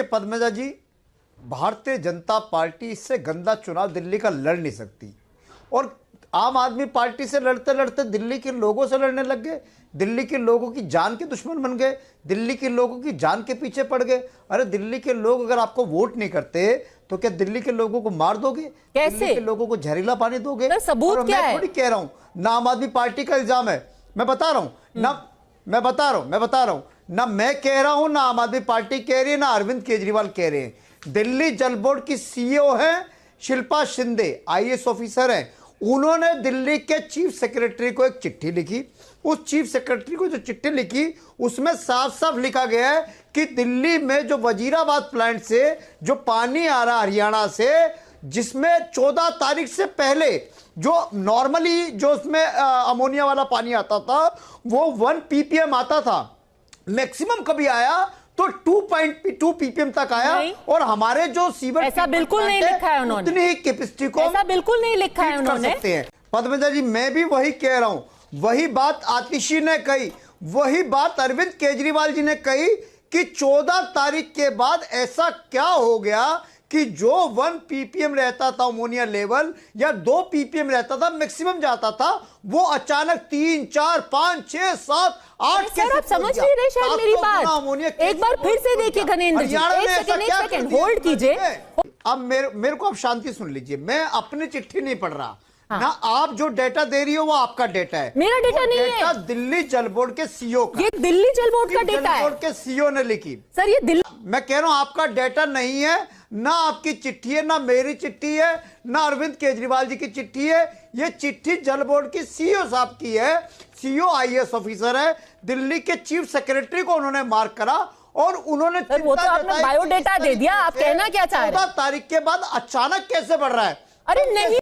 देखिए पद्मजा जी, भारतीय जनता पार्टी इससे गंदा चुनाव दिल्ली का लड़ नहीं सकती, और आम आदमी पार्टी से लड़ते लड़ते दिल्ली के लोगों से लड़ने लग गए, दिल्ली के लोगों की जान के दुश्मन बन गए, दिल्ली के लोगों की जान के पीछे पड़ गए। अरे दिल्ली के लोग अगर आपको वोट नहीं करते तो क्या दिल्ली के लोगों को मार दोगे? कैसे? दिल्ली के लोगों को जहरीला पानी दोगे? सबूत क्या है? मैं थोड़ी कह रहा हूं, ना आम आदमी पार्टी का इल्जाम है, मैं बता रहा हूं ना, मैं बता रहा हूं ना, मैं कह रहा हूं ना आम आदमी पार्टी कह रही है, ना अरविंद केजरीवाल कह रहे हैं। दिल्ली जल बोर्ड की सीईओ है शिल्पा शिंदे, आईएएस ऑफिसर है। उन्होंने दिल्ली के चीफ सेक्रेटरी को एक चिट्ठी लिखी। उस चीफ सेक्रेटरी को जो चिट्ठी लिखी उसमें साफ साफ लिखा गया है कि दिल्ली में जो वजीराबाद प्लांट से जो पानी आ रहा हरियाणा से, जिसमें 14 तारीख से पहले जो नॉर्मली जो उसमें अमोनिया वाला पानी आता था वो 1 ppm आता था, मैक्सिमम कभी आया तो 2.2 ppm तक आया, और हमारे जो सीवर ऐसा बिल्कुल नहीं लिखा है उन्होंने, उतनी ही कैपेसिटी को ऐसा बिल्कुल नहीं लिखा है उन्होंने। पद्मजा जी, मैं भी वही कह रहा हूं, वही बात आतिशी ने कही, वही बात अरविंद केजरीवाल जी ने कही कि 14 तारीख के बाद ऐसा क्या हो गया कि जो 1 ppm रहता था अमोनिया लेवल, या 2 ppm रहता था मैक्सिमम जाता था, वो अचानक 3, 4, 5, 6, 7, 8 सर आप समझ नहीं रहे शायद मेरी बात। एक बार फिर से देखिए घनेंद्र जी, एक सेकंड होल्ड कीजिए। अब मेरे को आप शांति सुन लीजिए, मैं अपनी चिट्ठी नहीं पढ़ रहा। हाँ। ना आप जो डेटा दे रही हो वो आपका डेटा है, मेरा डेटा नहीं है, दिल्ली जल बोर्ड के सीईओ का, ये दिल्ली जल बोर्ड का डेटा है, बोर्ड के सीईओ ने लिखी। सर ये दिल्ली, मैं कह रहा हूं आपका डेटा नहीं है, ना आपकी चिट्ठी है, ना मेरी चिट्ठी है, ना अरविंद केजरीवाल जी की चिट्ठी है। ये चिट्ठी जल बोर्ड की सीईओ साहब की है। सीईओ आईएएस ऑफिसर है, दिल्ली के चीफ सेक्रेटरी को उन्होंने मार्क करा, और उन्होंने वो तो आपने बायोडेटा दे दिया। आप कहना क्या चाह रहे हैं? 14 तारीख के बाद अचानक कैसे बढ़ रहा है? अरे नहीं।